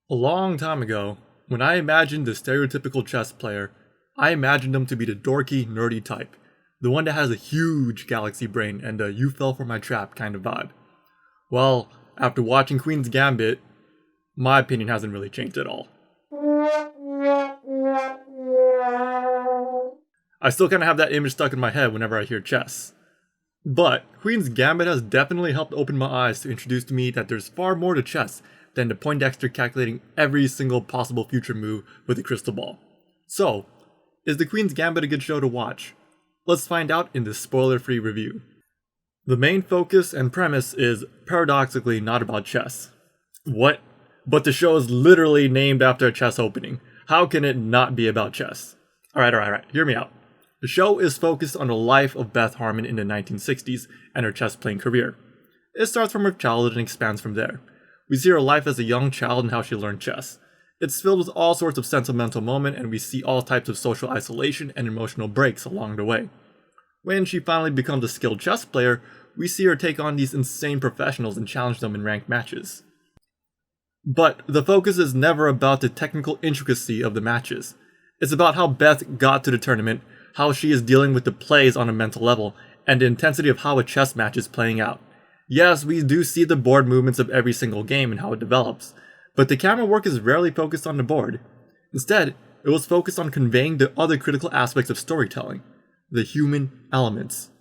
A long time ago, when I imagined the stereotypical chess player, I imagined them to be the dorky, nerdy type. The one that has a huge galaxy brain and a you fell for my trap kind of vibe. Well, after watching Queen's Gambit, my opinion hasn't really changed at all. I still kind of have that image stuck in my head whenever I hear chess. But Queen's Gambit has definitely helped open my eyes to introduce to me that there's far more to chess than the Poindexter calculating every single possible future move with a crystal ball. So, is the Queen's Gambit a good show to watch? Let's find out in this spoiler-free review. The main focus and premise is paradoxically not about chess. What? But the show is literally named after a chess opening. How can it not be about chess? Alright, hear me out. The show is focused on the life of Beth Harmon in the 1960s and her chess playing career. It starts from her childhood and expands from there. We see her life as a young child and how she learned chess. It's filled with all sorts of sentimental moments, and we see all types of social isolation and emotional breaks along the way. When she finally becomes a skilled chess player, we see her take on these insane professionals and challenge them in ranked matches. But the focus is never about the technical intricacy of the matches. It's about how Beth got to the tournament, how she is dealing with the plays on a mental level, and the intensity of how a chess match is playing out. Yes, we do see the board movements of every single game and how it develops, but the camera work is rarely focused on the board. Instead, it was focused on conveying the other critical aspects of storytelling, the human elements.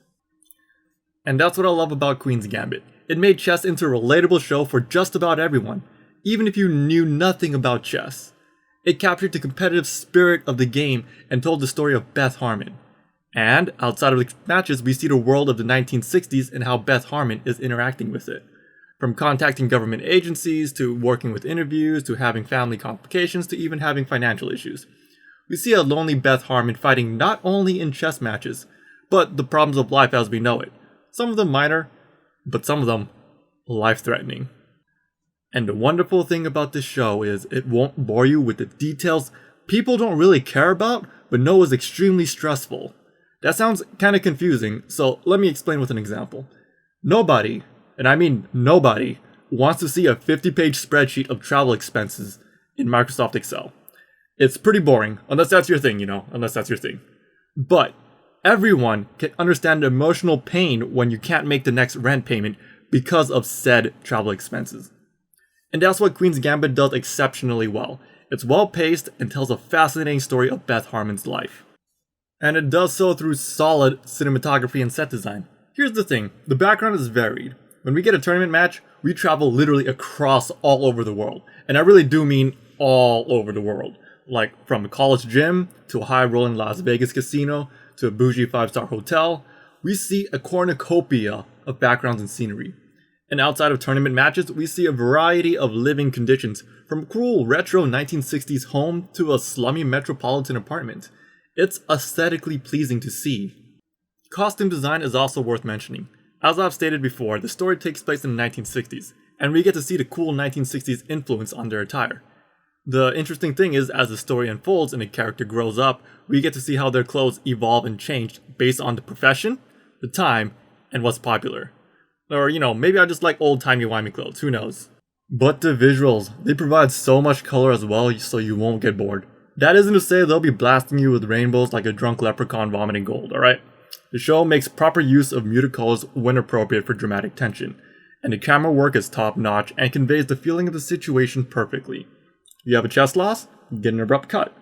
And that's what I love about Queen's Gambit. It made chess into a relatable show for just about everyone, even if you knew nothing about chess. It captured the competitive spirit of the game and told the story of Beth Harmon. And outside of the matches, we see the world of the 1960s and how Beth Harmon is interacting with it. From contacting government agencies, to working with interviews, to having family complications, to even having financial issues. We see a lonely Beth Harmon fighting not only in chess matches, but the problems of life as we know it. Some of them minor, but some of them life-threatening. And the wonderful thing about this show is it won't bore you with the details people don't really care about, but know is extremely stressful. That sounds kind of confusing, so let me explain with an example. Nobody, and I mean nobody, wants to see a 50-page spreadsheet of travel expenses in Microsoft Excel. It's pretty boring, unless that's your thing, unless that's your thing. But everyone can understand the emotional pain when you can't make the next rent payment because of said travel expenses. And that's what Queen's Gambit does exceptionally well. It's well paced and tells a fascinating story of Beth Harmon's life. And it does so through solid cinematography and set design. Here's the thing, the background is varied. When we get a tournament match, we travel literally across all over the world. And I really do mean all over the world. Like from a college gym, to a high-rolling Las Vegas casino, to a bougie 5-star hotel, we see a cornucopia of backgrounds and scenery. And outside of tournament matches, we see a variety of living conditions, from a cool retro 1960s home to a slummy metropolitan apartment. It's aesthetically pleasing to see. Costume design is also worth mentioning. As I've stated before, the story takes place in the 1960s, and we get to see the cool 1960s influence on their attire. The interesting thing is, as the story unfolds and a character grows up, we get to see how their clothes evolve and change based on the profession, the time, and what's popular. Or, maybe I just like old-timey-wimey clothes, who knows. But the visuals, they provide so much color as well so you won't get bored. That isn't to say they'll be blasting you with rainbows like a drunk leprechaun vomiting gold, alright? The show makes proper use of muted colors when appropriate for dramatic tension, and the camera work is top-notch and conveys the feeling of the situation perfectly. You have a chess loss? Get an abrupt cut.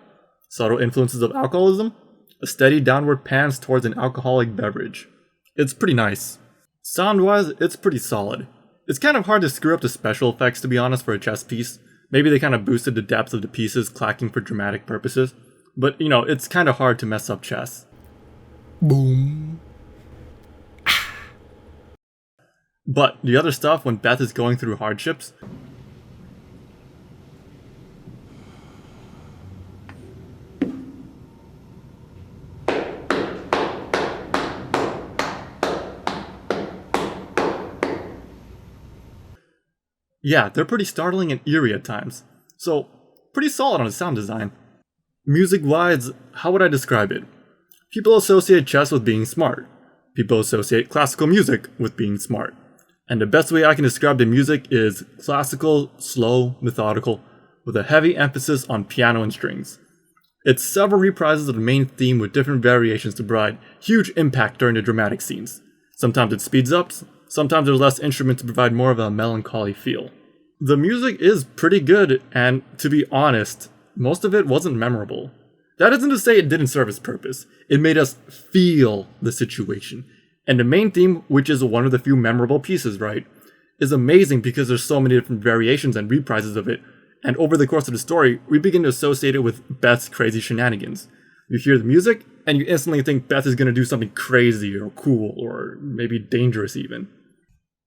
Subtle influences of alcoholism? A steady downward pans towards an alcoholic beverage. It's pretty nice. Sound-wise, it's pretty solid. It's kind of hard to screw up the special effects, to be honest, for a chess piece. Maybe they kind of boosted the depth of the pieces clacking for dramatic purposes. But, it's kind of hard to mess up chess. Boom. But the other stuff, when Beth is going through hardships, yeah, they're pretty startling and eerie at times. So, pretty solid on the sound design. Music-wise, how would I describe it? People associate chess with being smart. People associate classical music with being smart. And the best way I can describe the music is classical, slow, methodical, with a heavy emphasis on piano and strings. It's several reprises of the main theme with different variations to provide huge impact during the dramatic scenes. Sometimes it speeds up, sometimes there's less instruments to provide more of a melancholy feel. The music is pretty good, and to be honest, most of it wasn't memorable. That isn't to say it didn't serve its purpose. It made us feel the situation. And the main theme, which is one of the few memorable pieces, right, is amazing because there's so many different variations and reprises of it. And over the course of the story, we begin to associate it with Beth's crazy shenanigans. You hear the music, and you instantly think Beth is going to do something crazy or cool or maybe dangerous even.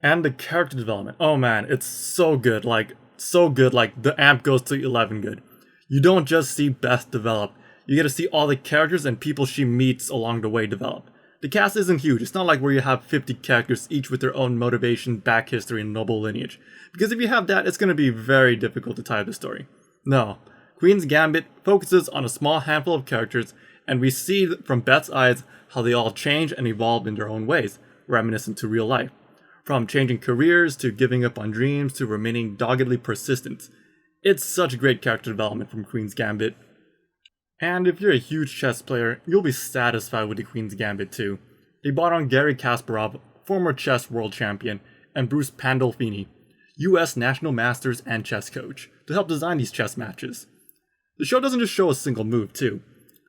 And the character development, oh man, it's so good, like the amp goes to 11 good. You don't just see Beth develop, you get to see all the characters and people she meets along the way develop. The cast isn't huge, it's not like where you have 50 characters each with their own motivation, back history, and noble lineage. Because if you have that, it's going to be very difficult to tie up the story. No, Queen's Gambit focuses on a small handful of characters, and we see from Beth's eyes how they all change and evolve in their own ways, reminiscent to real life. From changing careers, to giving up on dreams, to remaining doggedly persistent. It's such great character development from Queen's Gambit. And if you're a huge chess player, you'll be satisfied with the Queen's Gambit too. They brought on Garry Kasparov, former chess world champion, and Bruce Pandolfini, US National Masters and chess coach, to help design these chess matches. The show doesn't just show a single move too.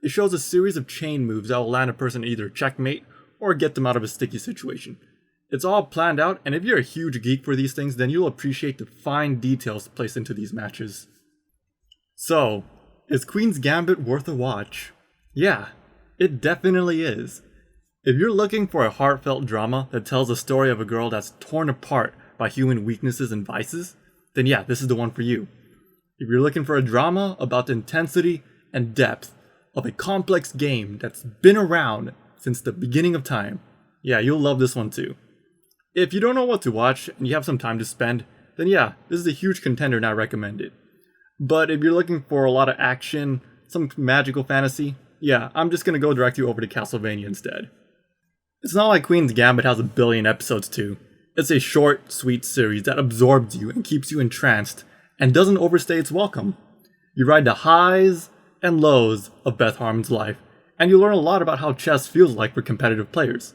It shows a series of chain moves that will land a person either checkmate or get them out of a sticky situation. It's all planned out, and if you're a huge geek for these things, then you'll appreciate the fine details placed into these matches. So, is Queen's Gambit worth a watch? Yeah, it definitely is. If you're looking for a heartfelt drama that tells the story of a girl that's torn apart by human weaknesses and vices, then yeah, this is the one for you. If you're looking for a drama about the intensity and depth of a complex game that's been around since the beginning of time, yeah, you'll love this one too. If you don't know what to watch and you have some time to spend, then yeah, this is a huge contender and I recommend it. But if you're looking for a lot of action, some magical fantasy, yeah, I'm just gonna go direct you over to Castlevania instead. It's not like Queen's Gambit has a billion episodes too. It's a short, sweet series that absorbs you and keeps you entranced and doesn't overstay its welcome. You ride the highs and lows of Beth Harmon's life, and you learn a lot about how chess feels like for competitive players.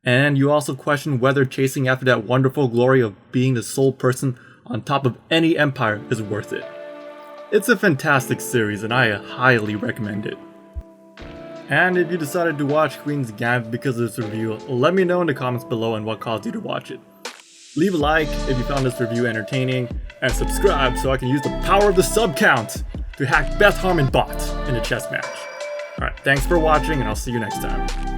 And you also question whether chasing after that wonderful glory of being the sole person on top of any empire is worth it. It's a fantastic series and I highly recommend it. And if you decided to watch Queen's Gambit because of this review, let me know in the comments below and what caused you to watch it. Leave a like if you found this review entertaining, and subscribe so I can use the power of the sub count to hack Beth Harmon bot in a chess match. Alright, thanks for watching and I'll see you next time.